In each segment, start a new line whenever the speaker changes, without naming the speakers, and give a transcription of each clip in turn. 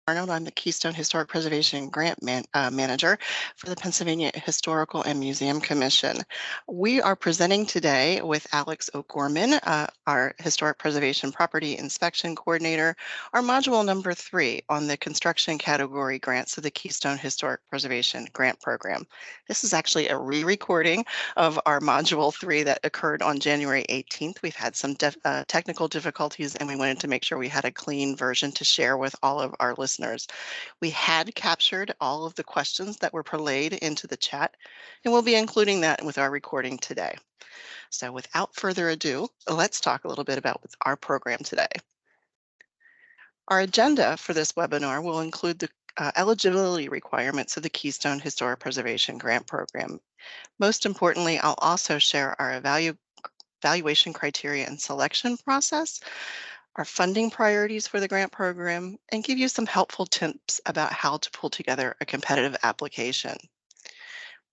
Arnold. I'm the Keystone Historic Preservation Grant Manager for the Pennsylvania Historical and Museum Commission. We are presenting today with Alex O'Gorman, our Historic Preservation Property Inspection Coordinator, our module number 3 on the construction category grants of the Keystone Historic Preservation Grant Program. This is actually a re-recording of our module 3 that occurred on January 18th. We've had some technical difficulties, and we wanted to make sure we had a clean version to share with all of our listeners. We had captured all of the questions that were relayed into the chat, and we'll be including that with our recording today. So without further ado, let's talk a little bit about our program today. Our agenda for this webinar will include the eligibility requirements of the Keystone Historic Preservation Grant Program. Most importantly, I'll also share our evaluation criteria and selection process, our funding priorities for the grant program, and give you some helpful tips about how to pull together a competitive application.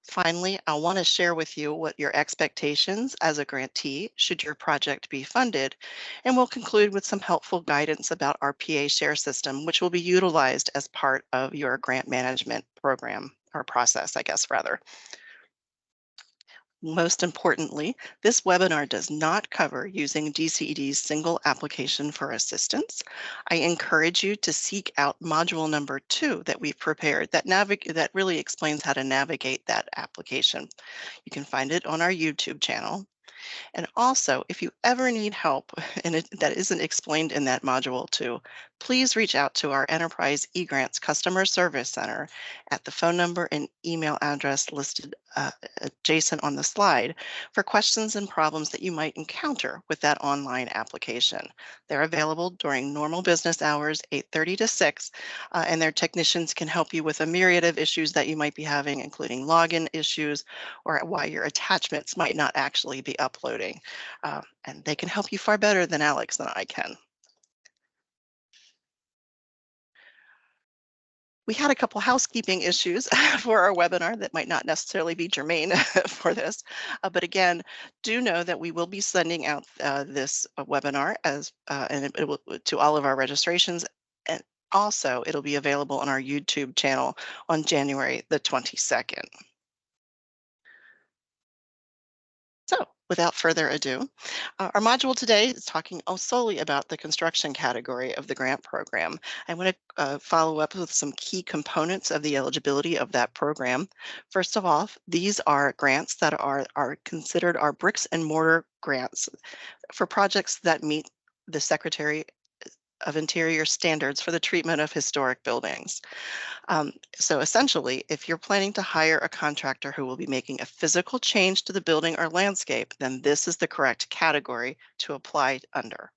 Finally, I want to share with you what your expectations as a grantee should your project be funded, and we'll conclude with some helpful guidance about our PA share system, which will be utilized as part of your grant management program, or process, I guess, rather. Most importantly, this webinar does not cover using DCED's single application for assistance. I encourage you to seek out module number 2 that we've prepared that really explains how to navigate that application. You can find it on our YouTube channel. And also, if you ever need help and that isn't explained in that module 2, please reach out to our Enterprise eGrants Customer Service Center at the phone number and email address listed adjacent on the slide for questions and problems that you might encounter with that online application. They're available during normal business hours, 8:30 to 6, and their technicians can help you with a myriad of issues that you might be having, including login issues or why your attachments might not actually be uploading. And they can help you far better than Alex and I can. We had a couple housekeeping issues for our webinar that might not necessarily be germane for this, but again, do know that we will be sending out this webinar and it will, to all of our registrations, and also it'll be available on our YouTube channel on January the 22nd. So without further ado, our module today is talking solely about the construction category of the grant program. I want to follow up with some key components of the eligibility of that program. First of all, these are grants that are considered our bricks and mortar grants for projects that meet the Secretary of Interior standards for the treatment of historic buildings. So essentially, if you're planning to hire a contractor who will be making a physical change to the building or landscape, then this is the correct category to apply under.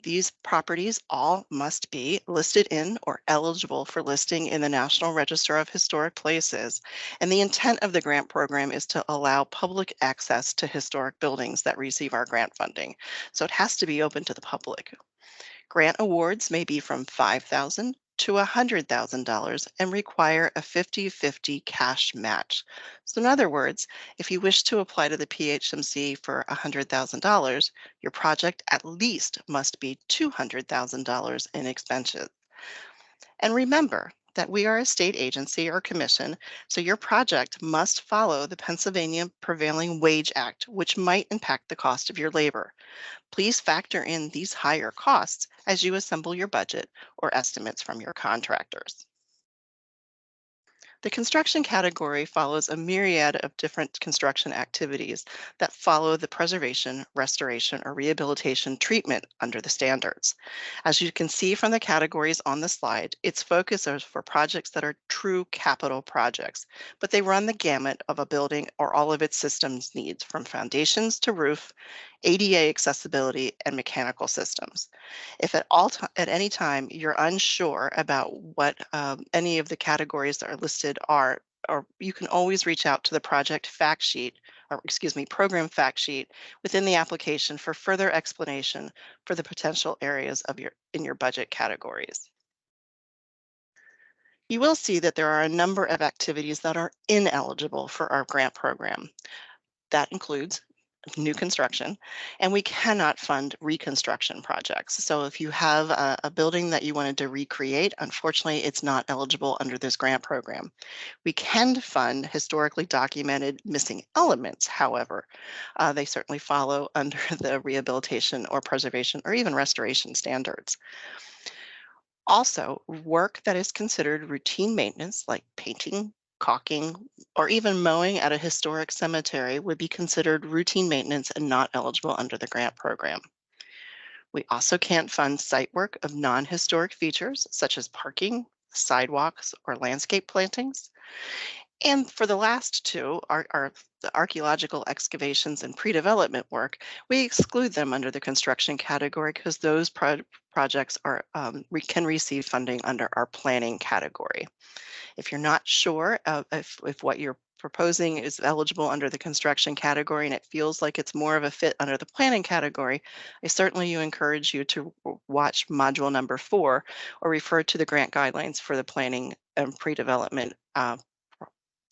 These properties all must be listed in or eligible for listing in the National Register of Historic Places. And the intent of the grant program is to allow public access to historic buildings that receive our grant funding. So it has to be open to the public. Grant awards may be from $5,000 to $100,000 and require a 50-50 cash match. So in other words, if you wish to apply to the PHMC for $100,000, your project at least must be $200,000 in expenses. And remember that we are a state agency or commission, so your project must follow the Pennsylvania Prevailing Wage Act, which might impact the cost of your labor. Please factor in these higher costs as you assemble your budget or estimates from your contractors. The construction category follows a myriad of different construction activities that follow the preservation, restoration, or rehabilitation treatment under the standards. As you can see from the categories on the slide, its focus is for projects that are true capital projects, but they run the gamut of a building or all of its systems needs, from foundations to roof, ADA accessibility, and mechanical systems. If at any time you're unsure about what any of the categories that are listed are, or you can always reach out to the project fact sheet, or excuse me, program fact sheet within the application for further explanation for the potential areas of in your budget categories. You will see that there are a number of activities that are ineligible for our grant program. That includes new construction, and we cannot fund reconstruction projects. So if you have a building that you wanted to recreate, unfortunately, it's not eligible under this grant program. We can fund historically documented missing elements, however. They certainly follow under the rehabilitation or preservation or even restoration standards. Also, work that is considered routine maintenance, like painting, caulking, or even mowing at a historic cemetery, would be considered routine maintenance and not eligible under the grant program. We also can't fund site work of non-historic features, such as parking, sidewalks, or landscape plantings. And for the last two, the archaeological excavations and pre-development work, we exclude them under the construction category because those projects can receive funding under our planning category. If you're not sure if what you're proposing is eligible under the construction category and it feels like it's more of a fit under the planning category, I certainly encourage you to watch module number 4 or refer to the grant guidelines for the planning and pre-development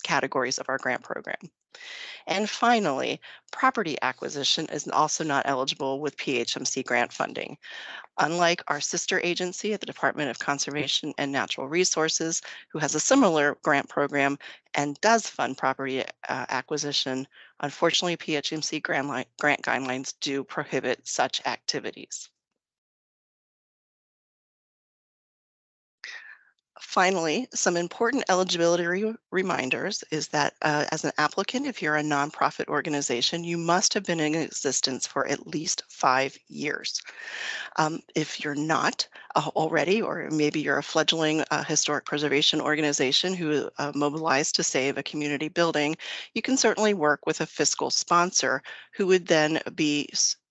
categories of our grant program. And finally, property acquisition is also not eligible with PHMC grant funding. Unlike our sister agency at the Department of Conservation and Natural Resources, who has a similar grant program and does fund property acquisition, unfortunately, PHMC grant guidelines do prohibit such activities. Finally, some important eligibility reminders is that as an applicant, if you're a nonprofit organization, you must have been in existence for at least 5 years. If you're not already, or maybe you're a fledgling historic preservation organization who mobilized to save a community building, you can certainly work with a fiscal sponsor who would then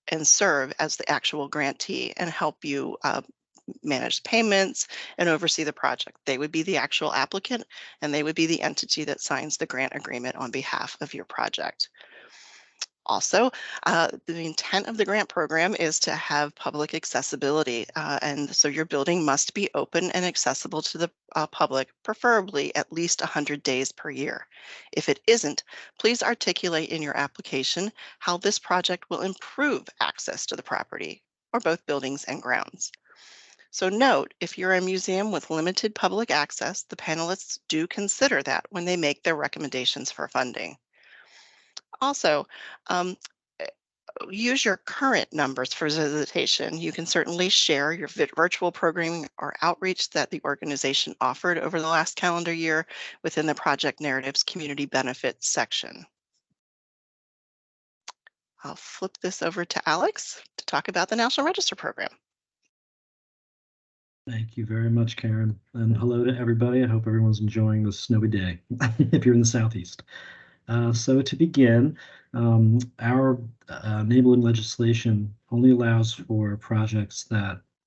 and serve as the actual grantee and help you manage payments and oversee the project. They would be the actual applicant and they would be the entity that signs the grant agreement on behalf of your project. Also, the intent of the grant program is to have public accessibility, and so your building must be open and accessible to the public, preferably at least 100 days per year. If it isn't, please articulate in your application how this project will improve access to the property, or both buildings and grounds. So note, if you're a museum with limited public access, the panelists do consider that when they make their recommendations for funding. Also, um, use your current numbers for visitation. You can certainly share your virtual programming or outreach that the organization offered over the last calendar year within the Project Narratives Community Benefits section. I'll flip this over to Alex to talk about the National Register program.
Thank you very much, Karen. And hello to everybody. I hope everyone's enjoying this snowy day if you're in the Southeast. So to begin, our enabling legislation only allows for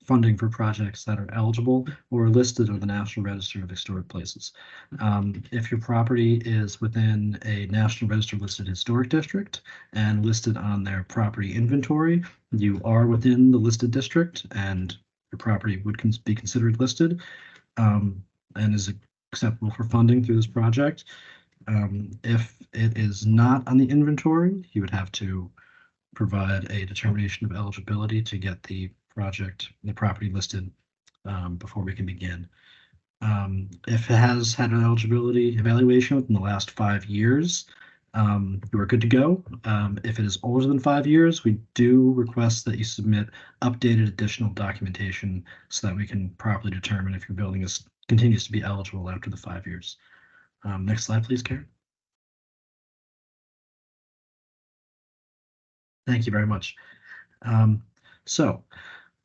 funding for projects that are eligible or listed on the National Register of Historic Places. If your property is within a National Register listed historic district and listed on their property inventory, you are within the listed district and your property would be considered listed and is acceptable for funding through this project. If it is not on the inventory, you would have to provide a determination of eligibility to get the property listed before we can begin. If it has had an eligibility evaluation within the last 5 years, you are good to go. If it is older than 5 years, we do request that you submit updated additional documentation so that we can properly determine if your building continues to be eligible after the 5 years. Next slide, please, Karen. Thank you very much. So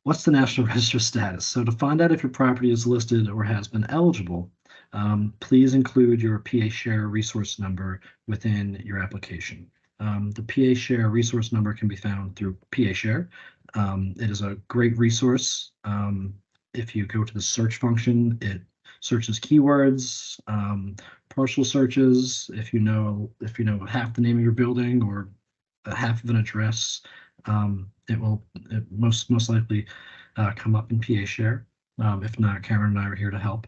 what's the National Register status? So to find out if your property is listed or has been eligible, please include your PA Share resource number within your application. The PA Share resource number can be found through PA Share. It is a great resource. If you go to the search function, it searches keywords, partial searches. If you know half the name of your building or half of an address, it will most likely come up in PA Share. If not, Karen and I are here to help.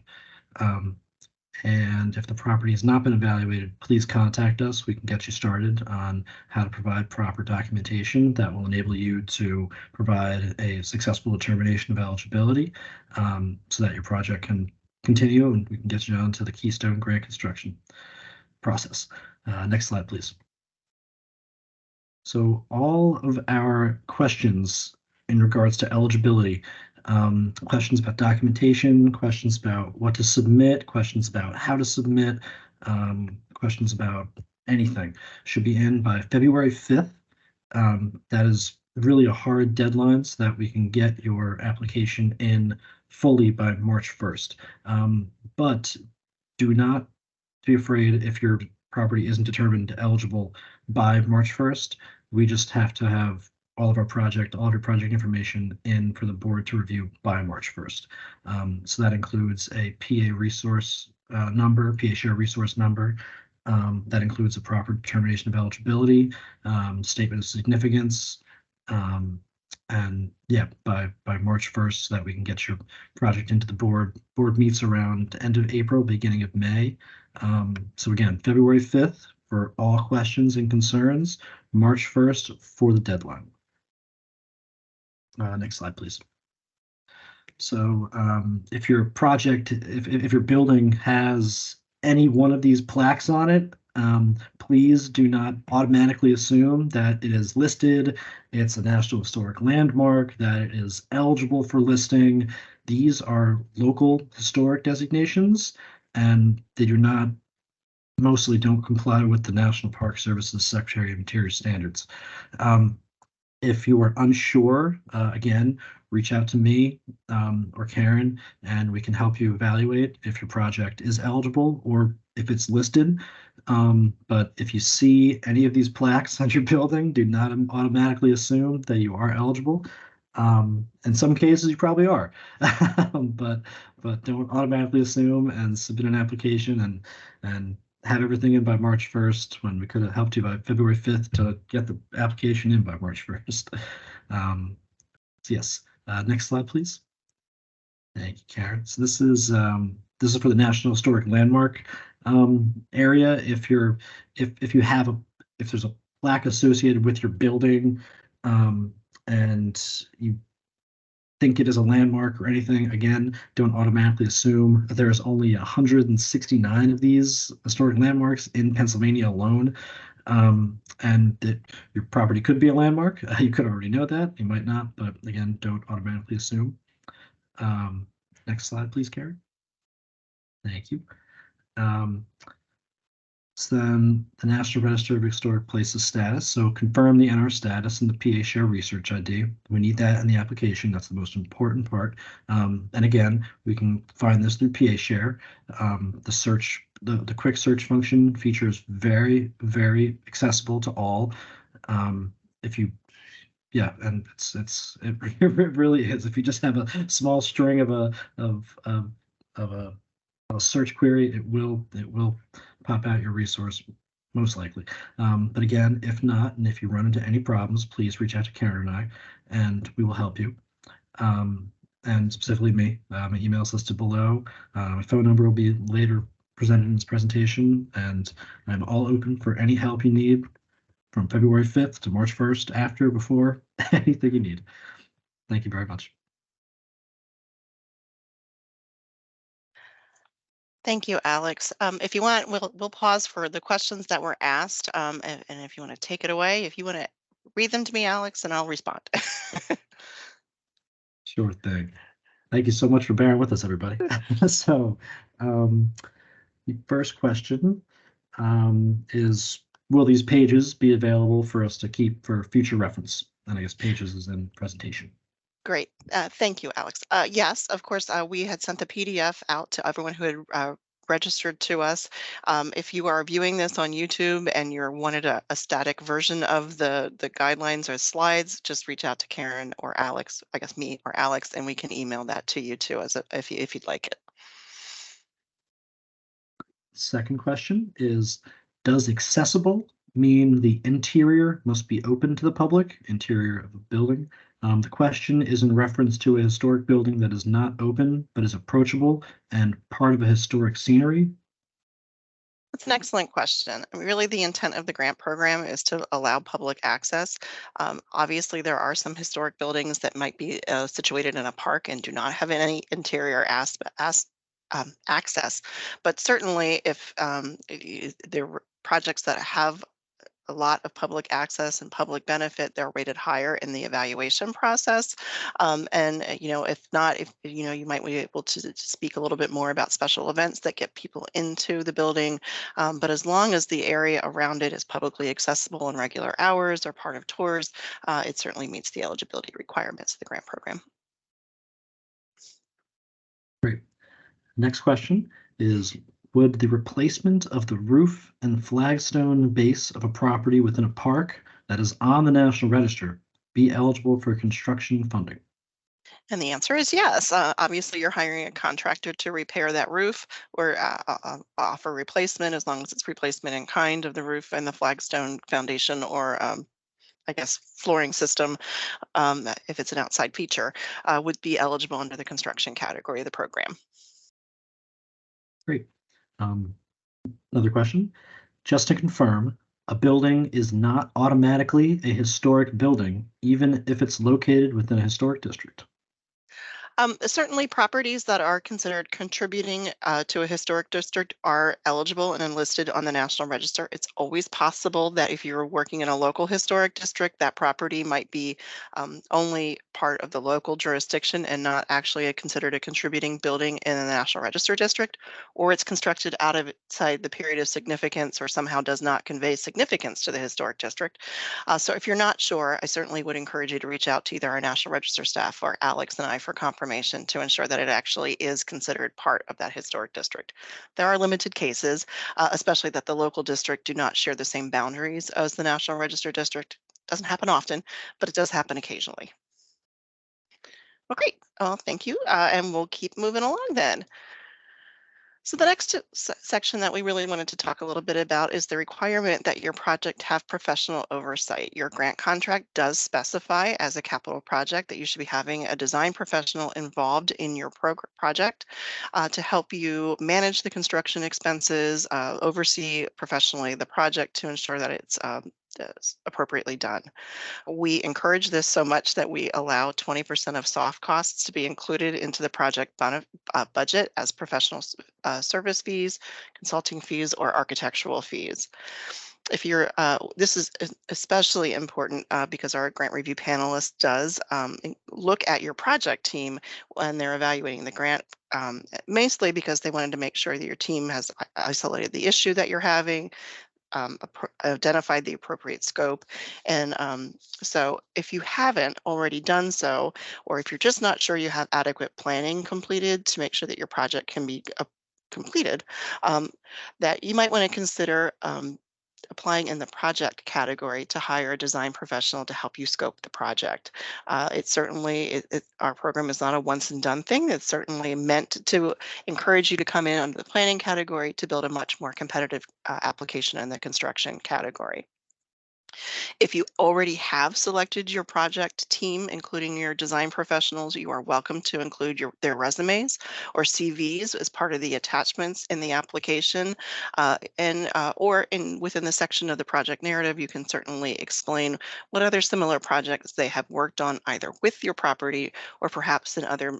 And if the property has not been evaluated, please contact us. We can get you started on how to provide proper documentation that will enable you to provide a successful determination of eligibility, so that your project can continue and we can get you on to the Keystone grant construction process. Next slide, please. So all of our questions in regards to eligibility, questions about documentation, questions about what to submit, questions about how to submit, questions about anything should be in by February 5th. That is really a hard deadline so that we can get your application in fully by March 1st. But do not be afraid if your property isn't determined eligible by March 1st. We just have to have all of your project information in for the board to review by March 1st. So that includes a PA resource number, PA share resource number. That includes a proper determination of eligibility, statement of significance, and yeah, by March 1st, so that we can get your project into the board. Board meets around end of April, beginning of May. So again, February 5th for all questions and concerns, March 1st for the deadline. Next slide, please. So if your project, if your building has any one of these plaques on it, please do not automatically assume that it is listed, it's a National Historic Landmark, that it is eligible for listing. These are local historic designations, and they do not, mostly don't comply with the National Park Service's Secretary of Interior standards. If you are unsure, again, reach out to me or Karen, and we can help you evaluate if your project is eligible or if it's listed. But if you see any of these plaques on your building, do not automatically assume that you are eligible. In some cases, you probably are, but don't automatically assume and submit an application and have everything in by March 1st when we could have helped you by February 5th to get the application in by March 1st. So yes, next slide, please. Thank you, Karen. So this is for the National Historic Landmark area. If there's a plaque associated with your building, and you think it is a landmark or anything, again, don't automatically assume. There's only 169 of these historic landmarks in Pennsylvania alone. And your property could be a landmark. You could already know that. You might not, but again, don't automatically assume. Next slide, please, Karen. Thank you. So then the National Register of Historic Places status. So confirm the NR status and the PA Share Research ID. We need that in the application. That's the most important part. And again, we can find this through PA Share. The quick search function features very, very accessible to all. If you Yeah, and it really is. If you just have a small string of a search query, it will pop out your resource most likely. But again, if not, and if you run into any problems, please reach out to Karen and I, and we will help you. And specifically me, my email is listed below. My phone number will be later presented in this presentation, and I'm all open for any help you need from February 5th to March 1st, after, before, anything you need. Thank you very much.
Thank you, Alex. If you want, we'll pause for the questions that were asked, and if you want to take it away, if you want to read them to me, Alex, and I'll respond.
Sure thing. Thank you so much for bearing with us, everybody. So, the first question is, will these pages be available for us to keep for future reference? And I guess pages is in presentation.
Great. Thank you, Alex. Yes, of course, we had sent the PDF out to everyone who had registered to us. If you are viewing this on YouTube and you wanted a static version of the guidelines or slides, just reach out to Karen or Alex, I guess me or Alex, and we can email that to you too, if you'd like it.
Second question is, does accessible mean the interior must be open to the public, interior of a building? The question is in reference to a historic building that is not open but is approachable and part of a historic scenery.
That's an excellent question. Really, the intent of the grant program is to allow public access. Obviously, there are some historic buildings that might be situated in a park and do not have any interior access. But certainly, if there were projects that have a lot of public access and public benefit, they're rated higher in the evaluation process. If not, if you might be able to speak a little bit more about special events that get people into the building. But as long as the area around it is publicly accessible in regular hours or part of tours, it certainly meets the eligibility requirements of the grant program.
Great. Next question is, would the replacement of the roof and flagstone base of a property within a park that is on the National Register be eligible for construction funding?
And the answer is yes. Obviously, you're hiring a contractor to repair that roof or offer replacement as long as it's replacement in kind of the roof and the flagstone foundation or I guess flooring system, if it's an outside feature, would be eligible under the construction category of the program.
Great. Um, Another question. Just to confirm, a building is not automatically a historic building, even if it's located within a historic district.
Certainly, properties that are considered contributing to a historic district are eligible and enlisted on the National Register. It's always possible that if you're working in a local historic district, that property might be only part of the local jurisdiction and not actually considered a contributing building in the National Register district, or it's constructed outside the period of significance or somehow does not convey significance to the historic district. So if you're not sure, I certainly would encourage you to reach out to either our National Register staff or Alex and I for confirmation to ensure that it actually is considered part of that historic district. There are limited cases, especially that the local district do not share the same boundaries as the National Register district. Doesn't happen often, but it does happen occasionally. Well, great. Well, thank you. And we'll keep moving along then. So the next section that we really wanted to talk a little bit about is the requirement that your project have professional oversight. Your grant contract does specify as a capital project that you should be having a design professional involved in your project to help you manage the construction expenses, oversee professionally the project to ensure that it's appropriately done. We encourage this so much that we allow 20% of soft costs to be included into the project budget as professional service fees, consulting fees, or architectural fees. If you're, this is especially important because our grant review panelist does look at your project team when they're evaluating the grant, mostly because they wanted to make sure that your team has isolated the issue that you're having, identified the appropriate scope. And so if you haven't already done so, or if you're just not sure you have adequate planning completed to make sure that your project can be completed, um, that you might want to consider applying in the project category to hire a design professional to help you scope the project. Our program is not a once and done thing. It's certainly meant to encourage you to come in under the planning category to build a much more competitive application in the construction category. If you already have selected your project team, including your design professionals, you are welcome to include their resumes or CVs as part of the attachments in the application. Or within the section of the project narrative, you can certainly explain what other similar projects they have worked on either with your property or perhaps in other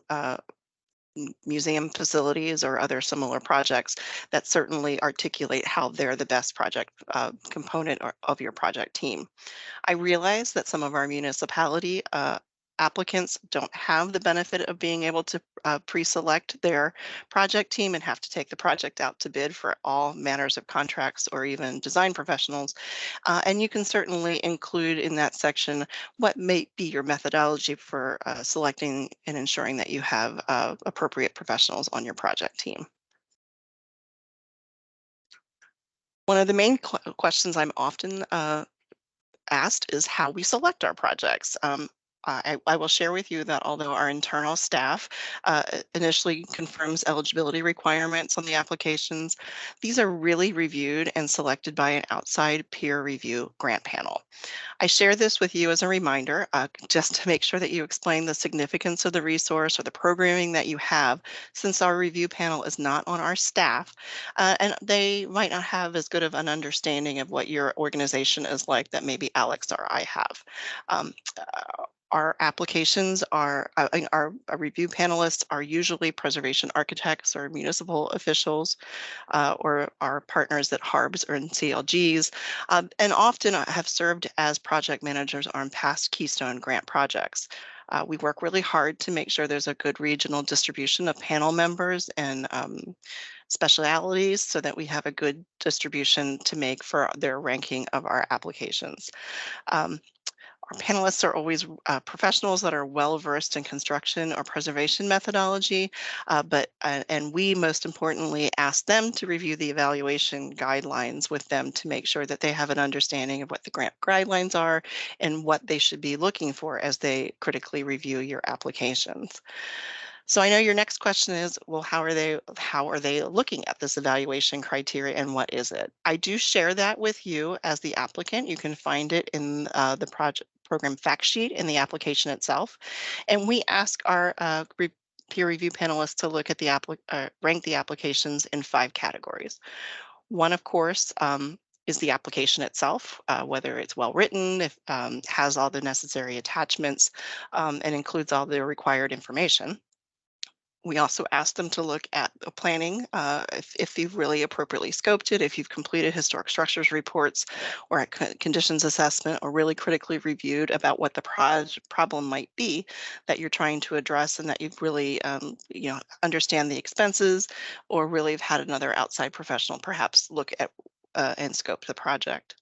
museum facilities or other similar projects that certainly articulate how they're the best project component of your project team. I realize that some of our municipality applicants don't have the benefit of being able to pre-select their project team and have to take the project out to bid for all manners of contracts or even design professionals. And you can certainly include in that section what may be your methodology for selecting and ensuring that you have appropriate professionals on your project team. One of the main questions I'm often asked is how we select our projects. I will share with you that although our internal staff initially confirms eligibility requirements on the applications, these are really reviewed and selected by an outside peer review grant panel. I share this with you as a reminder, just to make sure that you explain the significance of the resource or the programming that you have, since our review panel is not on our staff, and they might not have as good of an understanding of what your organization is like that maybe Alex or I have. Our applications are, our review panelists are usually preservation architects or municipal officials, or our partners at HARBs or in CLGs, and often have served as project managers on past Keystone grant projects. We work really hard to make sure there's a good regional distribution of panel members and specialities so that we have a good distribution to make for their ranking of our applications. Um, our panelists are always professionals that are well versed in construction or preservation methodology, and we most importantly ask them to review the evaluation guidelines with them to make sure that they have an understanding of what the grant guidelines are and what they should be looking for as they critically review your applications. So I know your next question is, well, how are they looking at this evaluation criteria and what is it? I do share that with you as the applicant. You can find it in the project program fact sheet in the application itself. And we ask our peer review panelists to look at rank the applications in 5 categories. One, of course, is the application itself, whether it's well written, if has all the necessary attachments, and includes all the required information. We also asked them to look at the planning, if you've really appropriately scoped it, if you've completed historic structures reports or a conditions assessment, or really critically reviewed about what the problem might be that you're trying to address, and that you've really, understand the expenses, or really have had another outside professional perhaps look at and scope the project.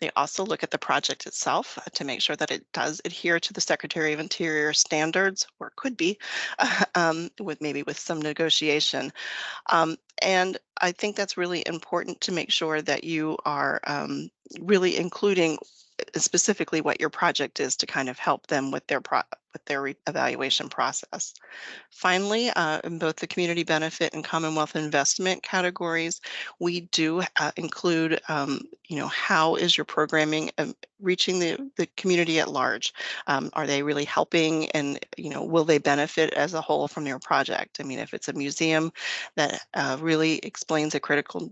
They also look at the project itself to make sure that it does adhere to the Secretary of Interior standards, or could be, with some negotiation. And I think that's really important to make sure that you are really including specifically what your project is to kind of help them with their evaluation process. Finally, in both the community benefit and Commonwealth investment categories, we do include, how is your programming reaching the community at large? Are they really helping, and, will they benefit as a whole from your project? I mean, if it's a museum that really explains a critical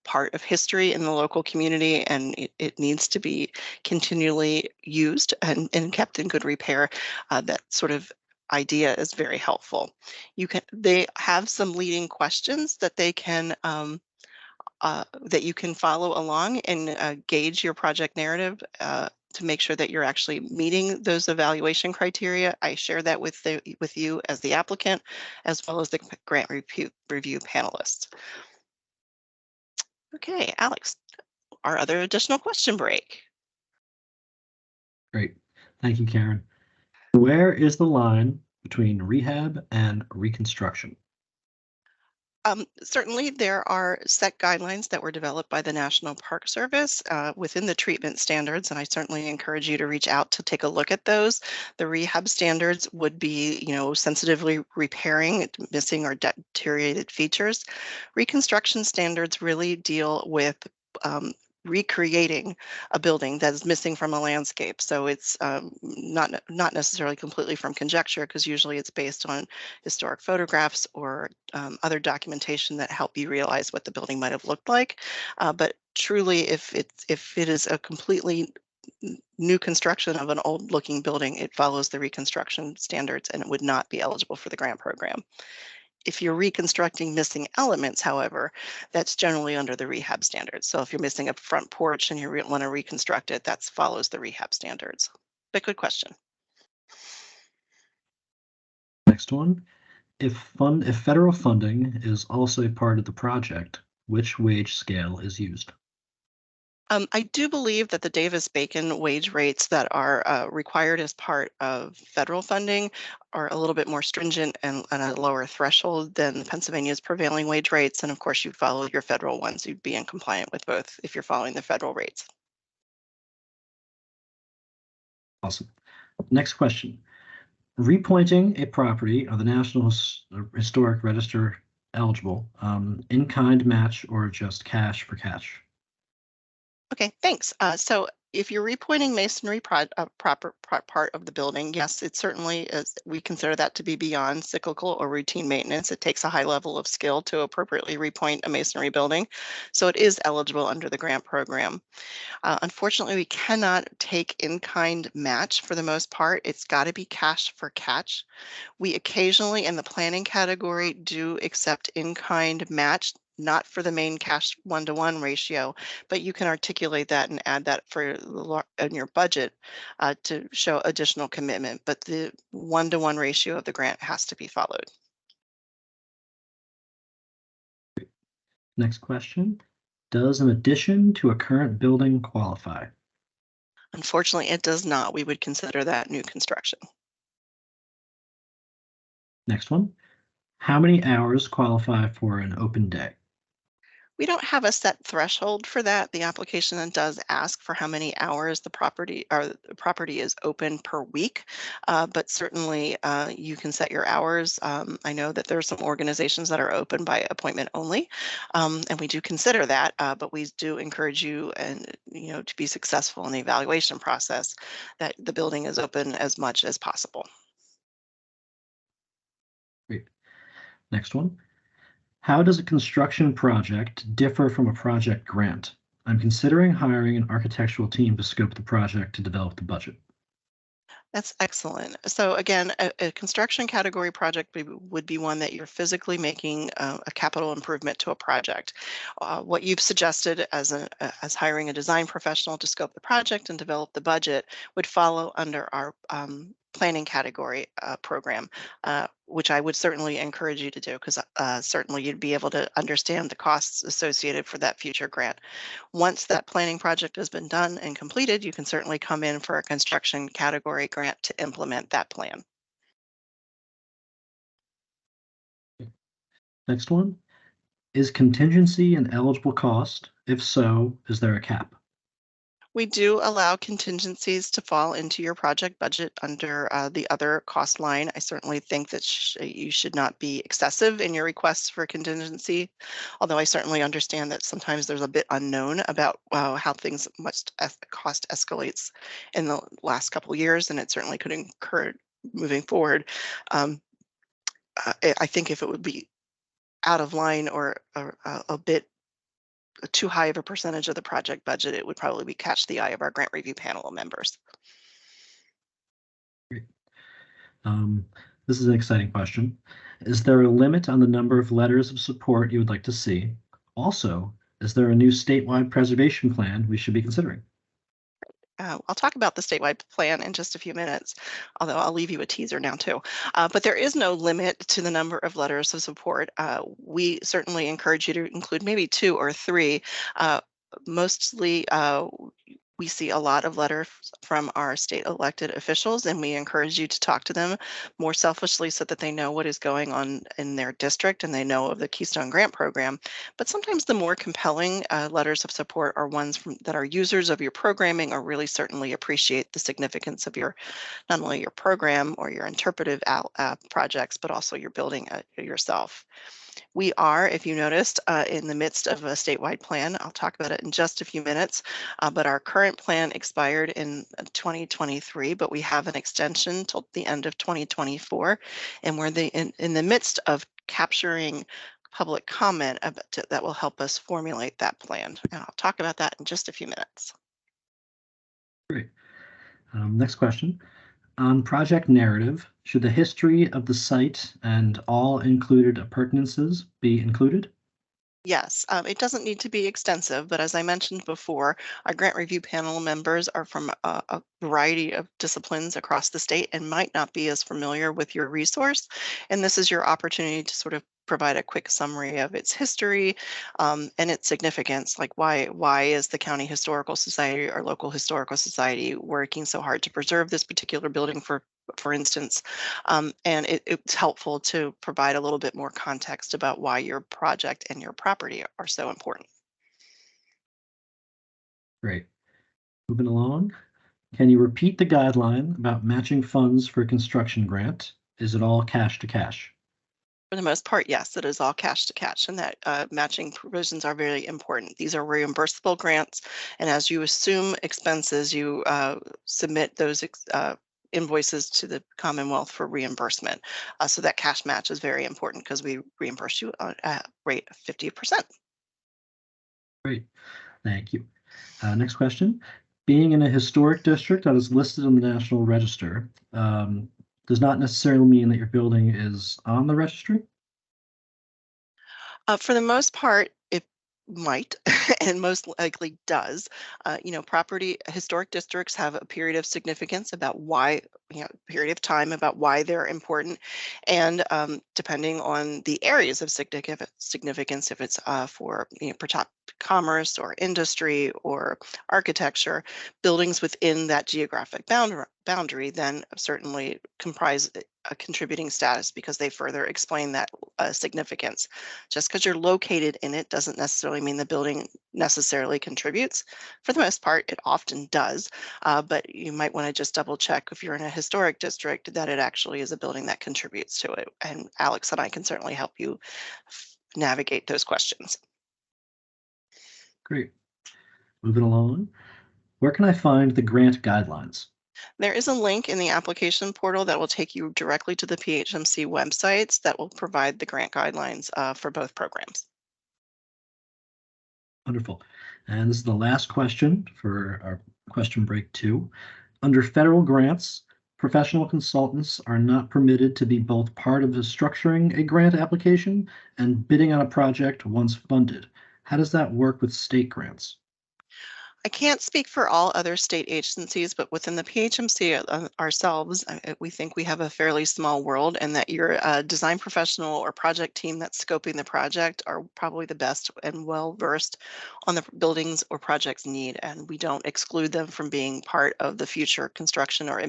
part of history in the local community, and it needs to be continually used and kept in good repair, that sort of idea is very helpful. They have some leading questions that that you can follow along and gauge your project narrative to make sure that you're actually meeting those evaluation criteria. I share that with you as the applicant, as well as the grant review panelists. Okay, Alex, our other additional question break.
Great. Thank you, Karen. Where is the line between rehab and reconstruction?
Certainly, there are set guidelines that were developed by the National Park Service within the treatment standards, and I certainly encourage you to reach out to take a look at those. The rehab standards would be, sensitively repairing missing or deteriorated features. Reconstruction standards really deal with recreating a building that is missing from a landscape. So it's not necessarily completely from conjecture, because usually it's based on historic photographs or other documentation that help you realize what the building might have looked like. But truly, if it is a completely new construction of an old looking building, it follows the reconstruction standards and it would not be eligible for the grant program. If you're reconstructing missing elements, however, that's generally under the rehab standards. So if you're missing a front porch and you want to reconstruct it, that follows the rehab standards. But good question.
Next one. If federal funding is also a part of the project, which wage scale is used?
I do believe that the Davis-Bacon wage rates that are required as part of federal funding are a little bit more stringent and a lower threshold than Pennsylvania's prevailing wage rates. And of course, you'd follow your federal ones. You'd be in compliant with both if you're following the federal rates.
Awesome. Next question. Repointing a property on the National Historic Register eligible, in-kind match or just cash for cash?
Okay, thanks. So if you're repointing masonry part of the building, yes, it certainly is. We consider that to be beyond cyclical or routine maintenance. It takes a high level of skill to appropriately repoint a masonry building. So it is eligible under the grant program. Unfortunately, we cannot take in-kind match for the most part. It's got to be cash for catch. We occasionally, in the planning category, do accept in-kind match, not for the main cash one-to-one ratio, but you can articulate that and add that for in your budget to show additional commitment. But the one-to-one ratio of the grant has to be followed.
Next question. Does an addition to a current building qualify?
Unfortunately, it does not. We would consider that new construction.
Next one. How many hours qualify for an open day?
We don't have a set threshold for that. The application then does ask for how many hours the property is open per week, but certainly you can set your hours. I know that there are some organizations that are open by appointment only, and we do consider that. But we do encourage you and to be successful in the evaluation process, that the building is open as much as possible.
Great. Next one. How does a construction project differ from a project grant? I'm considering hiring an architectural team to scope the project to develop the budget.
That's excellent. So again, a construction category project would be one that you're physically making a capital improvement to a project. What you've suggested as hiring a design professional to scope the project and develop the budget would follow under our planning category program, which I would certainly encourage you to do because certainly you'd be able to understand the costs associated for that future grant. Once that planning project has been done and completed, you can certainly come in for a construction category grant to implement that plan.
Next one. Is contingency an eligible cost? If so, is there a cap?
We do allow contingencies to fall into your project budget under the other cost line. I certainly think that you should not be excessive in your requests for contingency, although I certainly understand that sometimes there's a bit unknown about how things cost escalates in the last couple of years, and it certainly could incur moving forward. Um, I think if it would be out of line or a bit too high of a percentage of the project budget, it would probably be catch the eye of our grant review panel members.
Great. Um, this is an exciting question. Is there a limit on the number of letters of support you would like to see? Also, is there a new statewide preservation plan we should be considering?
I'll talk about the statewide plan in just a few minutes, although I'll leave you a teaser now too. But there is no limit to the number of letters of support. We certainly encourage you to include maybe two or three. Mostly, we see a lot of letters from our state elected officials, and we encourage you to talk to them more selfishly so that they know what is going on in their district and they know of the Keystone Grant Program. But sometimes the more compelling letters of support are ones that are users of your programming or really certainly appreciate the significance of your not only your program or your interpretive projects, but also your building yourself. We are, if you noticed, in the midst of a statewide plan. I'll talk about it in just a few minutes, but our current plan expired in 2023, but we have an extension till the end of 2024, and we're in the midst of capturing public comment that will help us formulate that plan. And I'll talk about that in just a few minutes.
Great. Next question. On project narrative, should the history of the site and all included appurtenances be included?
Yes, it doesn't need to be extensive, but as I mentioned before, our grant review panel members are from a variety of disciplines across the state and might not be as familiar with your resource. And this is your opportunity to sort of provide a quick summary of its history and its significance. Like why is the County Historical Society or local historical society working so hard to preserve this particular building for instance, and it's helpful to provide a little bit more context about why your project and your property are so important.
Great. Moving along. Can you repeat the guideline about matching funds for a construction grant? Is it all cash to cash?
For the most part, yes, it is all cash to cash, and that matching provisions are very important. These are reimbursable grants, and as you assume expenses, you submit those invoices to the Commonwealth for reimbursement. So that cash match is very important because we reimburse you at a rate of 50%.
Great, thank you. Next question. Being in a historic district that is listed in the National Register does not necessarily mean that your building is on the registry.
For the most part, it might and most likely does. Property historic districts have a period of significance about why, period of time about why they're important. And depending on the areas of significance, if it's for, protect commerce or industry or architecture, buildings within that geographic boundary then certainly comprise a contributing status because they further explain that significance. Just because you're located in it doesn't necessarily mean the building necessarily contributes. For the most part, it often does, but you might want to just double check if you're in a historic district that it actually is a building that contributes to it. And Alex and I can certainly help you navigate those questions.
Great. Moving along. Where can I find the grant guidelines?
There is a link in the application portal that will take you directly to the PHMC websites that will provide the grant guidelines for both programs.
Wonderful. And this is the last question for our question break 2. Under federal grants, professional consultants are not permitted to be both part of the structuring a grant application and bidding on a project once funded. How does that work with state grants?
I can't speak for all other state agencies, but within the PHMC ourselves, we think we have a fairly small world and that your design professional or project team that's scoping the project are probably the best and well versed on the buildings or projects need. And we don't exclude them from being part of the future construction or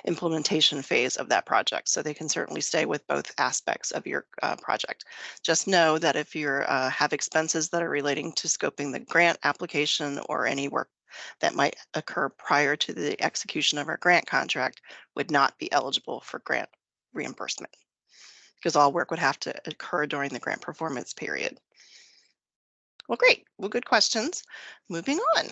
implementation phase of that project. So they can certainly stay with both aspects of your project. Just know that if you have expenses that are relating to scoping the grant application or any work that might occur prior to the execution of our grant contract would not be eligible for grant reimbursement because all work would have to occur during the grant performance period. Well, great. Well, good questions. Moving on.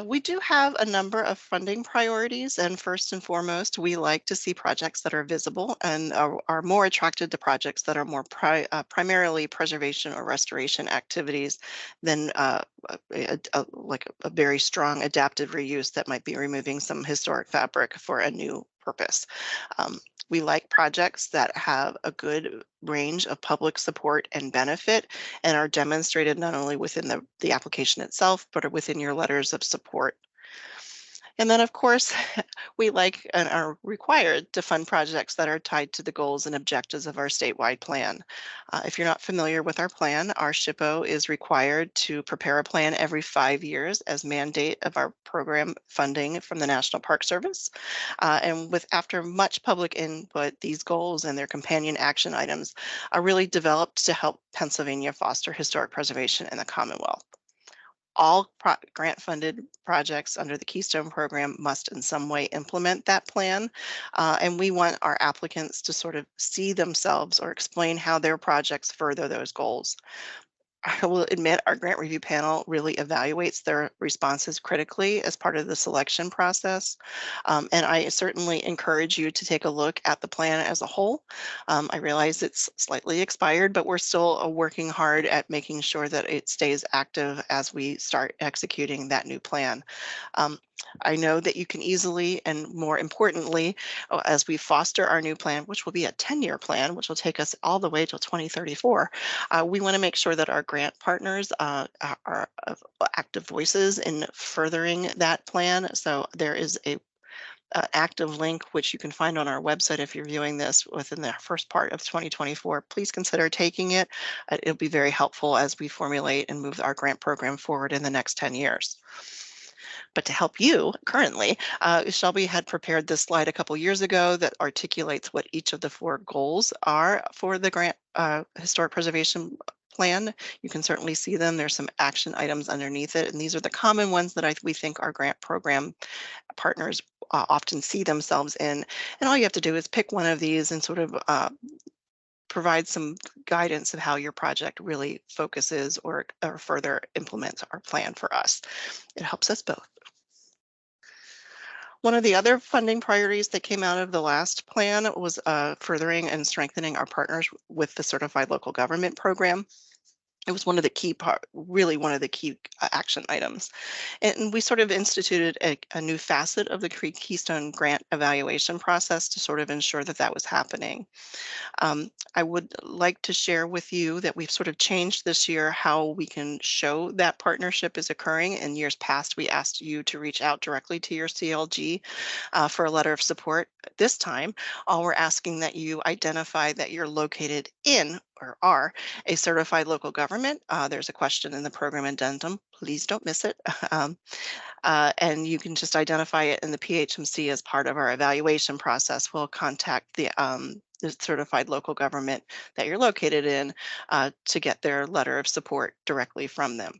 We do have a number of funding priorities, and first and foremost, we like to see projects that are visible and are more attracted to projects that are more primarily preservation or restoration activities than like a very strong adaptive reuse that might be removing some historic fabric for a new purpose. Um, we like projects that have a good range of public support and benefit and are demonstrated not only within the application itself, but within your letters of support. And then, of course, we like and are required to fund projects that are tied to the goals and objectives of our statewide plan. If you're not familiar with our plan, our SHPO is required to prepare a plan every 5 years as mandate of our program funding from the National Park Service. And with after much public input, these goals and their companion action items are really developed to help Pennsylvania foster historic preservation in the Commonwealth. All grant-funded projects under the Keystone program must in some way implement that plan. And we want our applicants to sort of see themselves or explain how their projects further those goals. I will admit our grant review panel really evaluates their responses critically as part of the selection process. And I certainly encourage you to take a look at the plan as a whole. I realize it's slightly expired, but we're still working hard at making sure that it stays active as we start executing that new plan. Um, I know that you can easily and more importantly, as we foster our new plan, which will be a 10-year plan, which will take us all the way till 2034, we want to make sure that our grant partners are active voices in furthering that plan. So there is a active link which you can find on our website if you're viewing this within the first part of 2024. Please consider taking it. It'll be very helpful as we formulate and move our grant program forward in the next 10 years. But to help you currently, Shelby had prepared this slide a couple years ago that articulates what each of the 4 goals are for the grant historic preservation plan. You can certainly see them. There's some action items underneath it, and these are the common ones that we think our grant program partners often see themselves in. And all you have to do is pick one of these and sort of provide some guidance of how your project really focuses or further implements our plan for us. It helps us both. One of the other funding priorities that came out of the last plan was furthering and strengthening our partners with the Certified Local Government Program. It was one of the key really one of the key action items. And we sort of instituted a new facet of the Keystone grant evaluation process to sort of ensure that that was happening. I would like to share with you that we've sort of changed this year how we can show that partnership is occurring. In years past, we asked you to reach out directly to your CLG for a letter of support. This time, all we're asking that you identify that you're located in or are a certified local government. There's a question in the program addendum. Please don't miss it. And you can just identify it in the PHMC as part of our evaluation process. We'll contact the certified local government that you're located in to get their letter of support directly from them.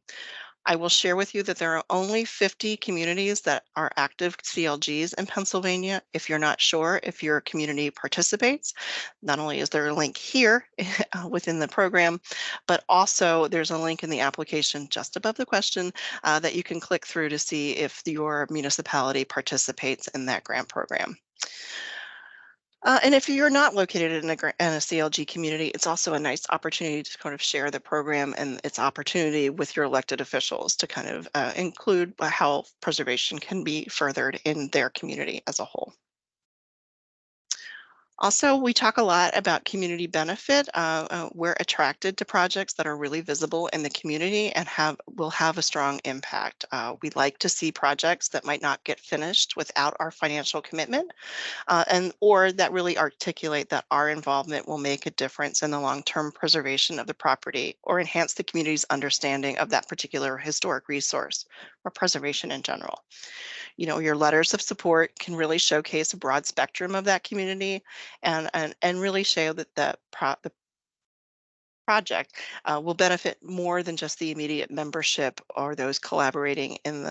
I will share with you that there are only 50 communities that are active CLGs in Pennsylvania. If you're not sure if your community participates, not only is there a link here within the program, but also there's a link in the application just above the question that you can click through to see if your municipality participates in that grant program. And if you're not located in a CLG community, it's also a nice opportunity to kind of share the program and its opportunity with your elected officials to kind of include how preservation can be furthered in their community as a whole. Also, we talk a lot about community benefit. We're attracted to projects that are really visible in the community and will have a strong impact. We like to see projects that might not get finished without our financial commitment, or that really articulate that our involvement will make a difference in the long-term preservation of the property or enhance the community's understanding of that particular historic resource or preservation in general. Your letters of support can really showcase a broad spectrum of that community and really show that the project will benefit more than just the immediate membership or those collaborating in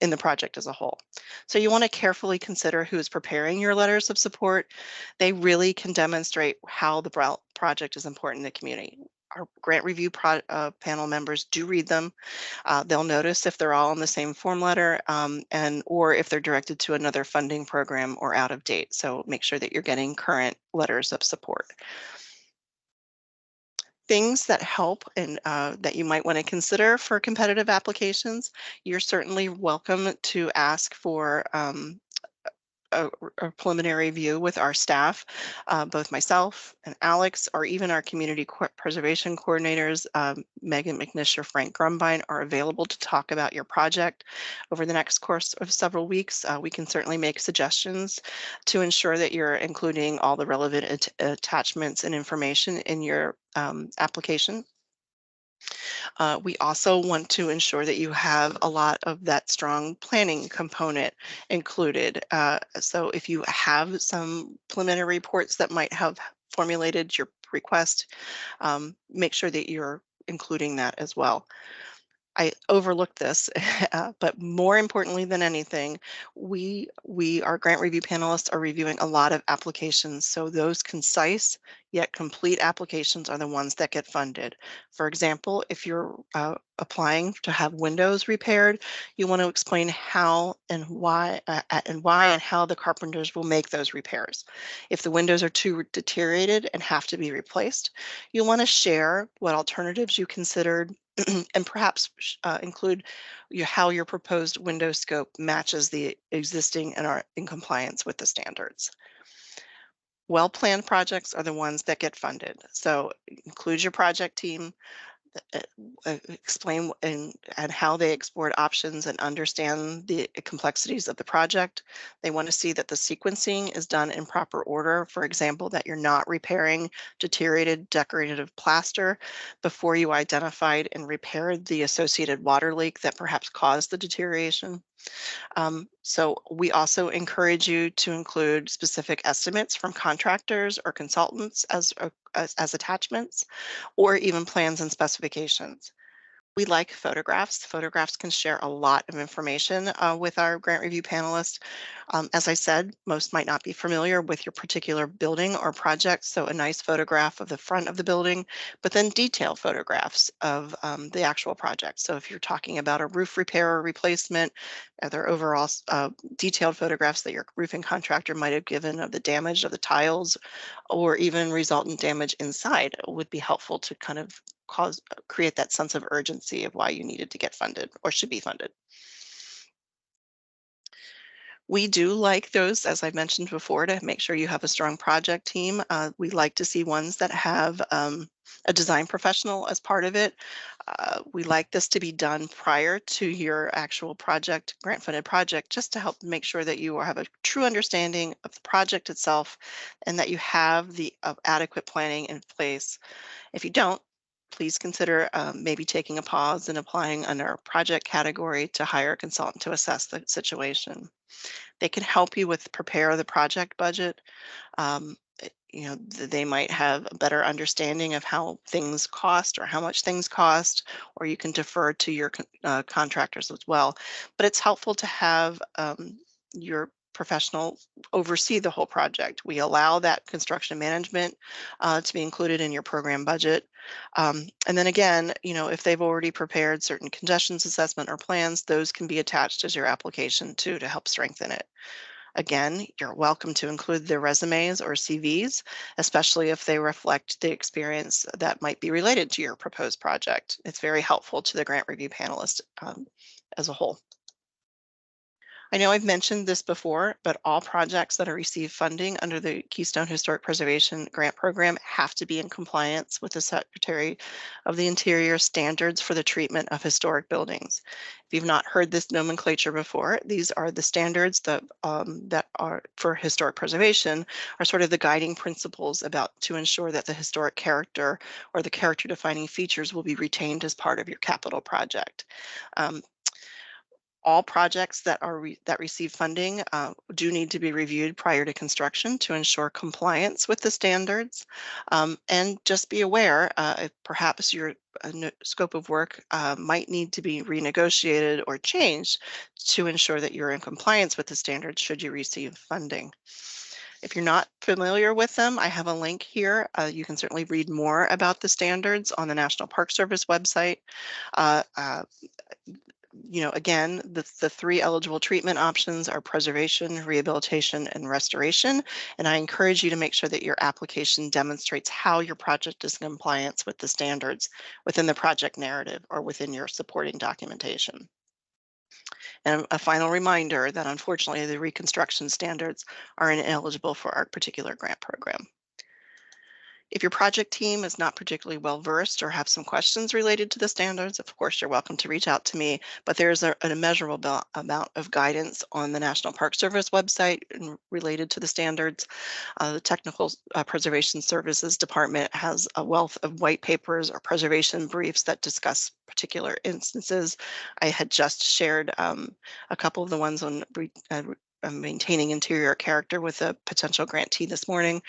the project as a whole. So you want to carefully consider who is preparing your letters of support. They really can demonstrate how the project is important in the community. Our grant review panel members do read them. They'll notice if they're all in the same form letter or if they're directed to another funding program or out of date. So make sure that you're getting current letters of support. Things that help and that you might want to consider for competitive applications, you're certainly welcome to ask for a preliminary view with our staff. Both myself and Alex, or even our community preservation coordinators, Megan McNish or Frank Grumbine, are available to talk about your project over the next course of several weeks. We can certainly make suggestions to ensure that you're including all the relevant attachments and information in your application. We also want to ensure that you have a lot of that strong planning component included. So if you have some preliminary reports that might have formulated your request, make sure that you're including that as well. I overlooked this, but more importantly than anything, our grant review panelists are reviewing a lot of applications. So those concise yet complete applications are the ones that get funded. For example, if you're applying to have windows repaired, you want to explain how and why and how the carpenters will make those repairs. If the windows are too deteriorated and have to be replaced, you want to share what alternatives you considered and perhaps include how your proposed window scope matches the existing and are in compliance with the standards. Well-planned projects are the ones that get funded. So include your project team, uh, explain and how they explored options and understand the complexities of the project. They want to see that the sequencing is done in proper order. For example, that you're not repairing deteriorated decorative plaster before you identified and repaired the associated water leak that perhaps caused the deterioration. So we also encourage you to include specific estimates from contractors or consultants as attachments, or even plans and specifications. We like photographs. Photographs can share a lot of information with our grant review panelists. As I said, most might not be familiar with your particular building or project, so a nice photograph of the front of the building, but then detailed photographs of the actual project. So if you're talking about a roof repair or replacement, other overall detailed photographs that your roofing contractor might have given of the damage of the tiles or even resultant damage inside would be helpful to kind of create that sense of urgency of why you needed to get funded or should be funded. We do like those, as I mentioned before, to make sure you have a strong project team. We like to see ones that have a design professional as part of it. We like this to be done prior to your actual project, grant funded project, just to help make sure that you have a true understanding of the project itself and that you have the adequate planning in place. If you don't, please consider maybe taking a pause and applying under a project category to hire a consultant to assess the situation. They can help you with prepare the project budget. They might have a better understanding of how things cost or how much things cost, or you can defer to your contractors as well. But it's helpful to have your professional oversee the whole project. We allow that construction management to be included in your program budget. And then again, if they've already prepared certain conditions assessment or plans, those can be attached as your application too to help strengthen it. Again, you're welcome to include their resumes or CVs, especially if they reflect the experience that might be related to your proposed project. It's very helpful to the grant review panelist as a whole. I know I've mentioned this before, but all projects that are receive funding under the Keystone Historic Preservation Grant Program have to be in compliance with the Secretary of the Interior standards for the treatment of historic buildings. If you've not heard this nomenclature before, these are the standards that are for historic preservation, are sort of the guiding principles about to ensure that the historic character or the character defining features will be retained as part of your capital project. Um, all projects that receive funding do need to be reviewed prior to construction to ensure compliance with the standards. And just be aware, if perhaps your scope of work might need to be renegotiated or changed to ensure that you're in compliance with the standards should you receive funding. If you're not familiar with them, I have a link here. You can certainly read more about the standards on the National Park Service website. Uh, uh, again, the three eligible treatment options are preservation, rehabilitation, and restoration. And I encourage you to make sure that your application demonstrates how your project is in compliance with the standards within the project narrative or within your supporting documentation. And a final reminder that unfortunately the reconstruction standards are ineligible for our particular grant program. If your project team is not particularly well versed or have some questions related to the standards, of course, you're welcome to reach out to me, but there's an immeasurable amount of guidance on the National Park Service website related to the standards. The Technical Preservation Services Department has a wealth of white papers or preservation briefs that discuss particular instances. I had just shared a couple of the ones on maintaining interior character with a potential grantee this morning.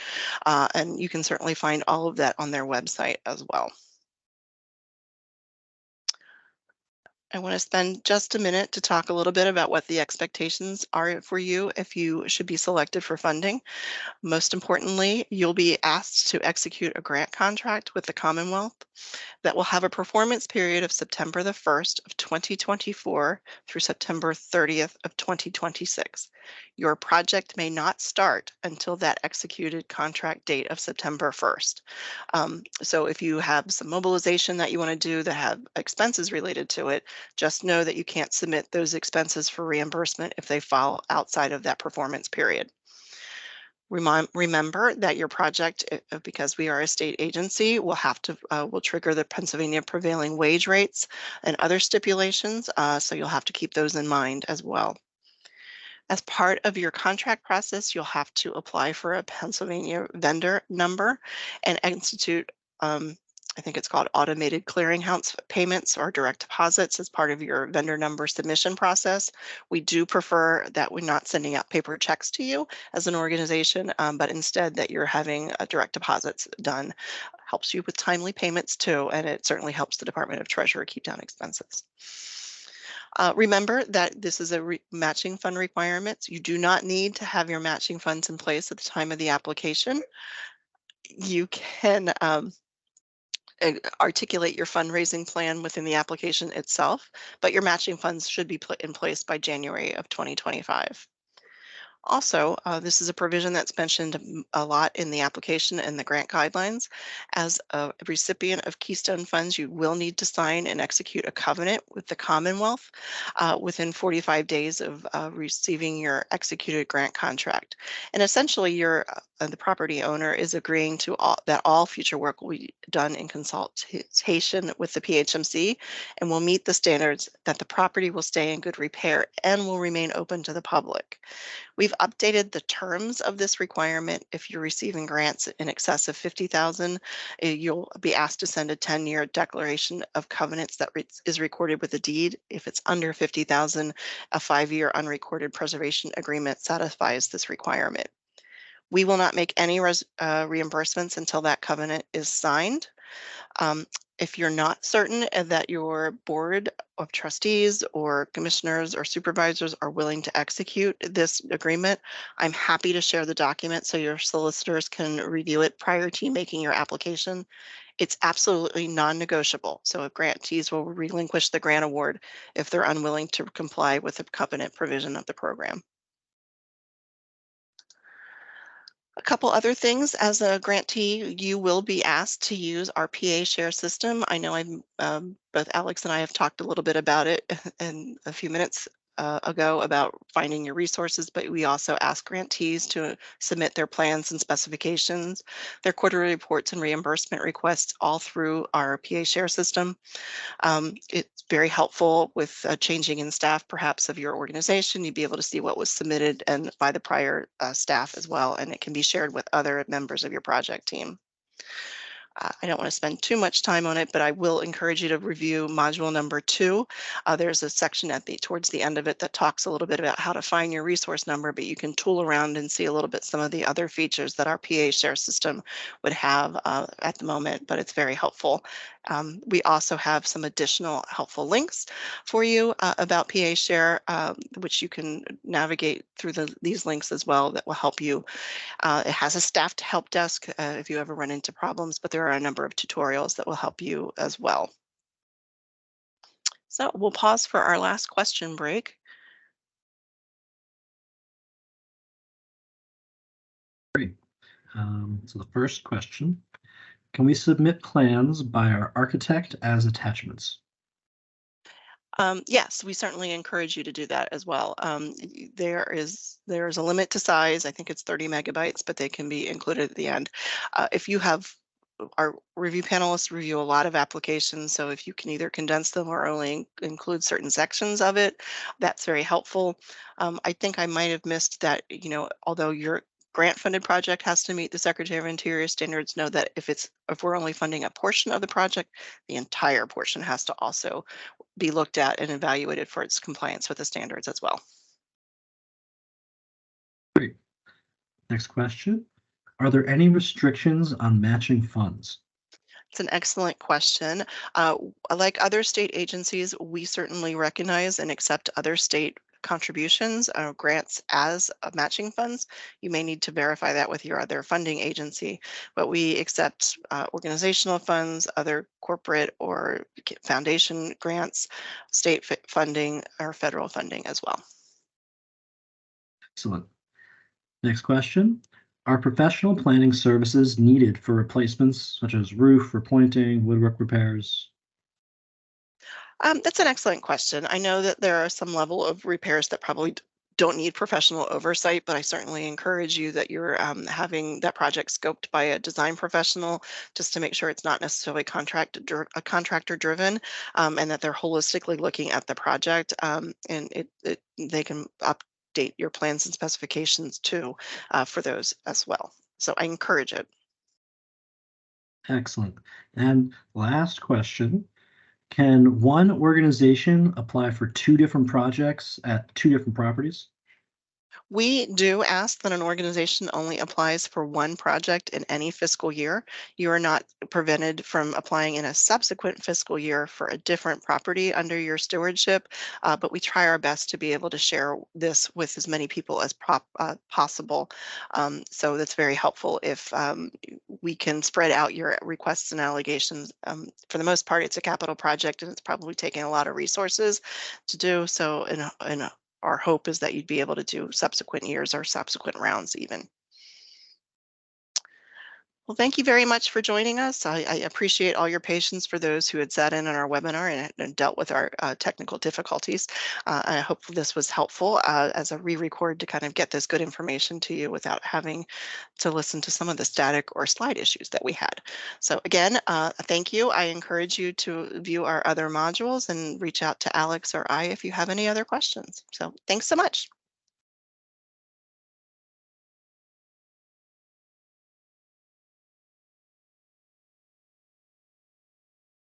And you can certainly find all of that on their website as well. I want to spend just a minute to talk a little bit about what the expectations are for you if you should be selected for funding. Most importantly, you'll be asked to execute a grant contract with the Commonwealth that will have a performance period of September the 1st of 2024 through September 30th of 2026. Your project may not start until that executed contract date of September 1st. So if you have some mobilization that you want to do that have expenses related to it, just know that you can't submit those expenses for reimbursement if they fall outside of that performance period. Remember that your project, because we are a state agency, will trigger the Pennsylvania prevailing wage rates and other stipulations, so you'll have to keep those in mind as well. As part of your contract process, you'll have to apply for a Pennsylvania vendor number and institute I think it's called automated clearinghouse payments or direct deposits as part of your vendor number submission process. We do prefer that we're not sending out paper checks to you as an organization, but instead that you're having direct deposits done. Helps you with timely payments too, and it certainly helps the Department of Treasury keep down expenses. Remember that this is a matching fund requirement. You do not need to have your matching funds in place at the time of the application. You can articulate your fundraising plan within the application itself, but your matching funds should be put in place by January of 2025. Also, this is a provision that's mentioned a lot in the application and the grant guidelines. As a recipient of Keystone funds, you will need to sign and execute a covenant with the Commonwealth within 45 days of receiving your executed grant contract. And essentially, the property owner is agreeing to that all future work will be done in consultation with the PHMC and will meet the standards that the property will stay in good repair and will remain open to the public. We've updated the terms of this requirement. If you're receiving grants in excess of 50,000, you'll be asked to send a 10-year declaration of covenants that is recorded with a deed. If it's under 50,000, a 5-year unrecorded preservation agreement satisfies this requirement. We will not make any reimbursements until that covenant is signed. Um, if you're not certain that your board of trustees or commissioners or supervisors are willing to execute this agreement, I'm happy to share the document so your solicitors can review it prior to making your application. It's absolutely non-negotiable. So grantees will relinquish the grant award if they're unwilling to comply with the covenant provision of the program. A couple other things. As a grantee, you will be asked to use our PA share system. I know both Alex and I have talked a little bit about it in a few minutes ago about finding your resources, but we also ask grantees to submit their plans and specifications, their quarterly reports and reimbursement requests all through our PA share system. It's very helpful with changing in staff, perhaps of your organization. You'd be able to see what was submitted and by the prior staff as well, and it can be shared with other members of your project team. I don't want to spend too much time on it, but I will encourage you to review module number 2. There's a section towards the end of it that talks a little bit about how to find your resource number, but you can tool around and see a little bit some of the other features that our PA share system would have at the moment, but it's very helpful. We also have some additional helpful links for you about PA share, which you can navigate through these links as well that will help you. It has a staffed help desk if you ever run into problems, but there are a number of tutorials that will help you as well. So we'll pause for our last question break.
Great. So the first question, can we submit plans by our architect as attachments?
Yes, we certainly encourage you to do that as well. There's a limit to size. I think it's 30 megabytes, but they can be included at the end. If you have our review panelists review a lot of applications, so if you can either condense them or only include certain sections of it, that's very helpful. I think I might have missed that, although your grant funded project has to meet the Secretary of Interior standards, know that if we're only funding a portion of the project, the entire portion has to also be looked at and evaluated for its compliance with the standards as well.
Great. Next question. Are there any restrictions on matching funds?
It's an excellent question. Like other state agencies, we certainly recognize and accept other state contributions, grants as matching funds. You may need to verify that with your other funding agency, but we accept organizational funds, other corporate or foundation grants, state funding, or federal funding as well.
Excellent. Next question. Are professional planning services needed for replacements such as roof repointing, woodwork repairs?
That's an excellent question. I know that there are some level of repairs that probably don't need professional oversight, but I certainly encourage you that you're having that project scoped by a design professional just to make sure it's not necessarily contractor driven, and that they're holistically looking at the project, and they can update your plans and specifications too for those as well. So I encourage it.
Excellent. And last question, can one organization apply for two different projects at two different properties?
We do ask that an organization only applies for one project in any fiscal year. You are not prevented from applying in a subsequent fiscal year for a different property under your stewardship, but we try our best to be able to share this with as many people as possible. So that's very helpful if we can spread out your requests and allegations. For the most part, it's a capital project and it's probably taking a lot of resources to do. So in our hope is that you'd be able to do subsequent years or subsequent rounds even. Well, thank you very much for joining us. I appreciate all your patience for those who had sat in on our webinar and dealt with our technical difficulties. I hope this was helpful as a re-record to kind of get this good information to you without having to listen to some of the static or slide issues that we had. So again, thank you. I encourage you to view our other modules and reach out to Alex or I if you have any other questions. So thanks so much.